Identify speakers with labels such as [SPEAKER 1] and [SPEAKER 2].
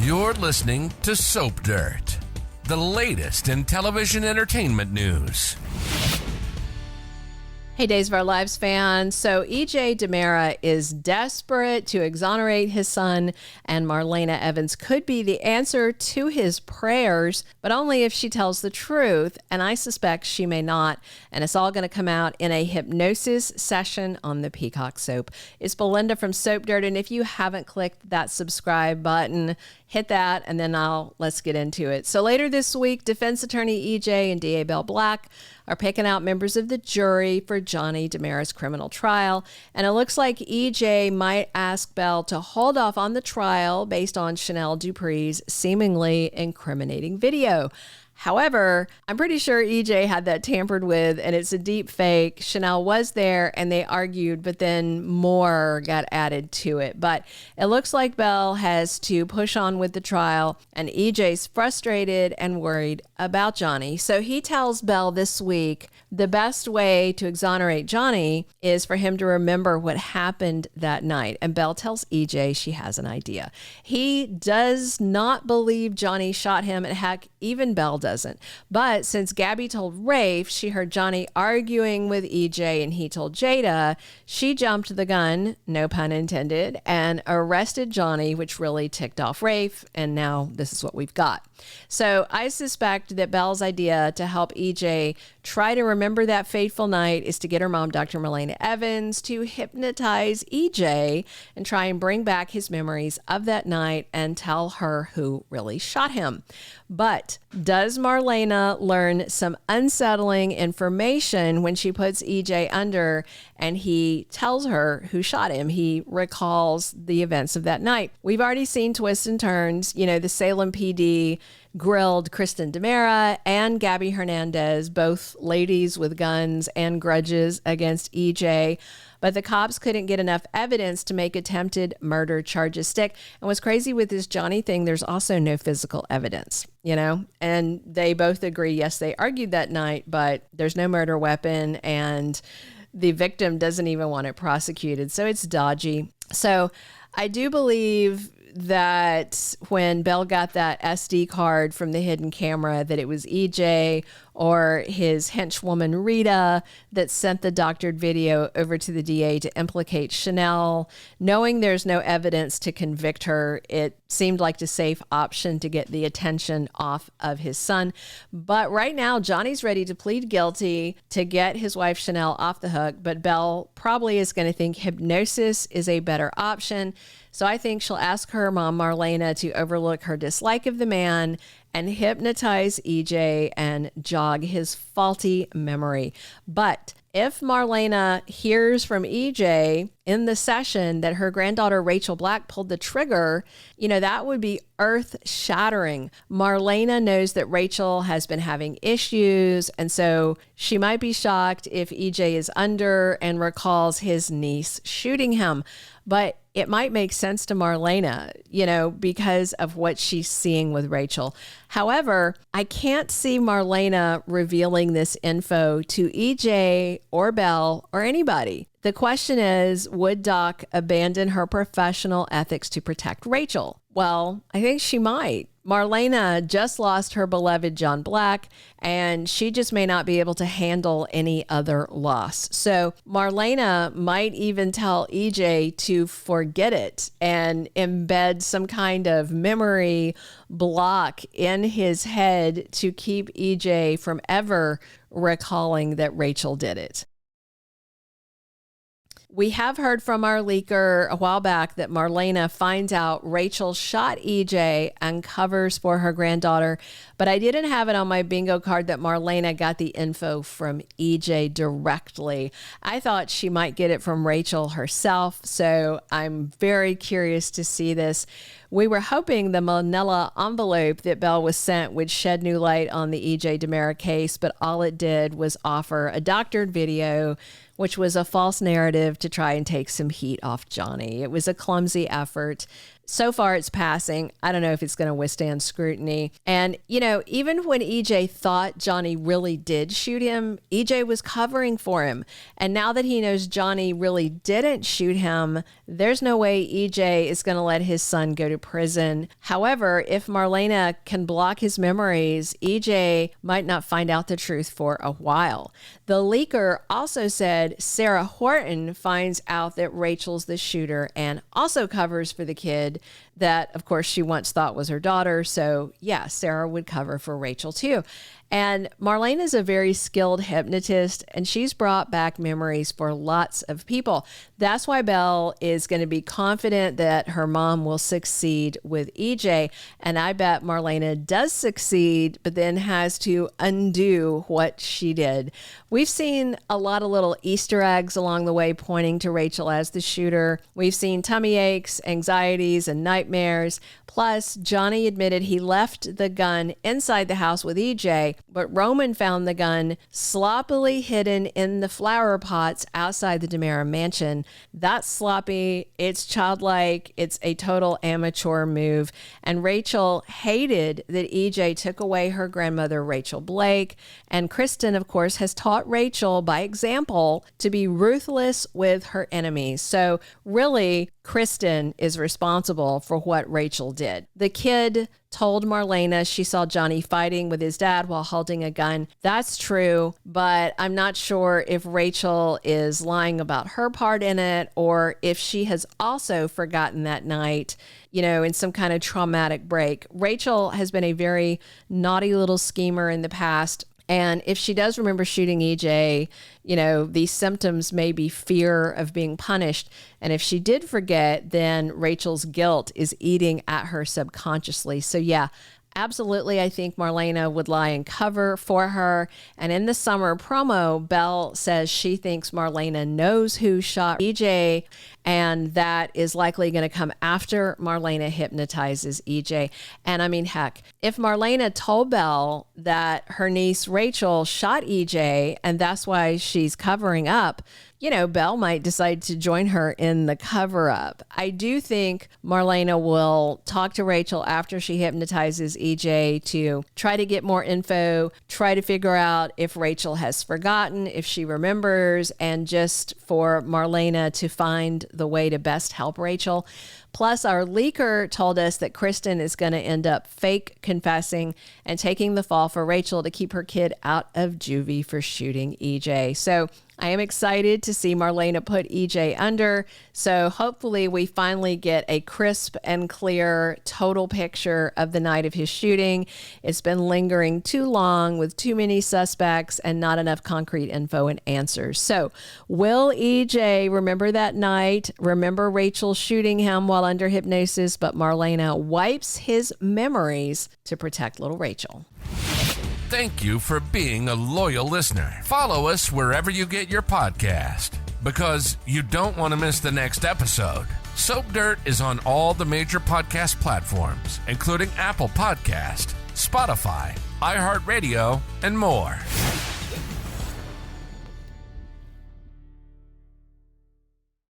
[SPEAKER 1] You're listening to Soap Dirt, the latest in television entertainment news.
[SPEAKER 2] Hey, Days of Our Lives fans. So EJ DiMera is desperate to exonerate his son, and Marlena Evans could be the answer to his prayers, but only if she tells the truth, and I suspect she may not, and it's all going to come out in a hypnosis session on the Peacock soap. It's Belinda from Soap Dirt, and if you haven't clicked that subscribe button, hit that, and then let's get into it. So later this week, defense attorney EJ and DA Belle Black are picking out members of the jury for Johnny DiMera's criminal trial. And it looks like EJ might ask Belle to hold off on the trial based on Chanel Dupree's seemingly incriminating video. However, I'm pretty sure EJ had that tampered with, and it's a deep fake. Chanel was there and they argued, but then more got added to it. But it looks like Belle has to push on with the trial, and EJ's frustrated and worried about Johnny. So he tells Belle this week the best way to exonerate Johnny is for him to remember what happened that night. And Belle tells EJ she has an idea. He does not believe Johnny shot him, and heck, even Belle doesn't. But since Gabby told Rafe she heard Johnny arguing with EJ and he told Jada, she jumped the gun, no pun intended, and arrested Johnny, which really ticked off Rafe. And now this is what we've got. So I suspect that Belle's idea to help EJ try to remember that fateful night is to get her mom, Dr. Marlena Evans, to hypnotize EJ and try and bring back his memories of that night and tell her who really shot him. But does Marlena learn some unsettling information when she puts EJ under and he tells her who shot him? He recalls the events of that night. We've already seen twists and turns. You know, the Salem PD grilled Kristen DiMera and Gabby Hernandez, both ladies with guns and grudges against EJ. But the cops couldn't get enough evidence to make attempted murder charges stick. And what's crazy with this Johnny thing, there's also no physical evidence, you know? And they both agree, yes, they argued that night, but there's no murder weapon, and the victim doesn't even want it prosecuted. So it's dodgy. So I do believe that when Belle got that SD card from the hidden camera, that it was EJ or his henchwoman Rita that sent the doctored video over to the DA to implicate Chanel. Knowing there's no evidence to convict her, it seemed like the safe option to get the attention off of his son. But right now, Johnny's ready to plead guilty to get his wife Chanel off the hook, but Belle probably is going to think hypnosis is a better option. So I think she'll ask her mom, Marlena, to overlook her dislike of the man and hypnotize EJ and jog his faulty memory. But if Marlena hears from EJ in the session that her granddaughter Rachel Black pulled the trigger, you know, that would be earth-shattering. Marlena knows that Rachel has been having issues, and so she might be shocked if EJ is under and recalls his niece shooting him. But it might make sense to Marlena, you know, because of what she's seeing with Rachel. However, I can't see Marlena revealing this info to EJ or Belle or anybody. The question is, would Doc abandon her professional ethics to protect Rachel? Well, I think she might. Marlena just lost her beloved John Black, and she just may not be able to handle any other loss. So Marlena might even tell EJ to forget it and embed some kind of memory block in his head to keep EJ from ever recalling that Rachel did it. We have heard from our leaker a while back that Marlena finds out Rachel shot EJ and covers for her granddaughter, but I didn't have it on my bingo card that Marlena got the info from EJ directly. I thought she might get it from Rachel herself, so I'm very curious to see this. We were hoping the manila envelope that Belle was sent would shed new light on the EJ DiMera case, but all it did was offer a doctored video, which was a false narrative to try and take some heat off Johnny. It was a clumsy effort. So far, it's passing. I don't know if it's going to withstand scrutiny. And, even when EJ thought Johnny really did shoot him, EJ was covering for him. And now that he knows Johnny really didn't shoot him, there's no way EJ is going to let his son go to prison. However, if Marlena can block his memories, EJ might not find out the truth for a while. The leaker also said Sarah Horton finds out that Rachel's the shooter and also covers for the kid that, of course, she once thought was her daughter. So, yeah, Sarah would cover for Rachel, too. And Marlena is a very skilled hypnotist, and she's brought back memories for lots of people. That's why Belle is going to be confident that her mom will succeed with EJ. And I bet Marlena does succeed, but then has to undo what she did. We've seen a lot of little Easter eggs along the way pointing to Rachel as the shooter. We've seen tummy aches, anxieties, and nightmares. Plus, Johnny admitted he left the gun inside the house with EJ, but Roman found the gun sloppily hidden in the flower pots outside the DiMera mansion. That's sloppy. It's childlike. It's a total amateur move. And Rachel hated that EJ took away her grandmother, Rachel Blake. And Kristen, of course, has taught Rachel by example to be ruthless with her enemies. So really, Kristen is responsible for what Rachel did. The kid told Marlena she saw Johnny fighting with his dad while holding a gun. That's true, but I'm not sure if Rachel is lying about her part in it or if she has also forgotten that night, in some kind of traumatic break. Rachel has been a very naughty little schemer in the past. And if she does remember shooting EJ, these symptoms may be fear of being punished. And if she did forget, then Rachel's guilt is eating at her subconsciously. So yeah, absolutely, I think Marlena would lie in cover for her. And in the summer promo, Belle says she thinks Marlena knows who shot EJ, and that is likely going to come after Marlena hypnotizes EJ. And I mean, heck, if Marlena told Belle that her niece Rachel shot EJ, and that's why she's covering up, Belle might decide to join her in the cover up. I do think Marlena will talk to Rachel after she hypnotizes EJ to try to get more info, try to figure out if Rachel has forgotten, if she remembers, and just for Marlena to find the way to best help Rachel. Plus, our leaker told us that Kristen is going to end up fake confessing and taking the fall for Rachel to keep her kid out of juvie for shooting EJ. So I am excited to see Marlena put EJ under. So hopefully we finally get a crisp and clear total picture of the night of his shooting. It's been lingering too long with too many suspects and not enough concrete info and answers. So will EJ remember that night? Remember Rachel shooting him while under hypnosis, but Marlena wipes his memories to protect little Rachel.
[SPEAKER 1] Thank you for being a loyal listener. Follow us wherever you get your podcast, because you don't want to miss the next episode. Soap Dirt is on all the major podcast platforms, including Apple Podcast, Spotify, iHeartRadio, and more.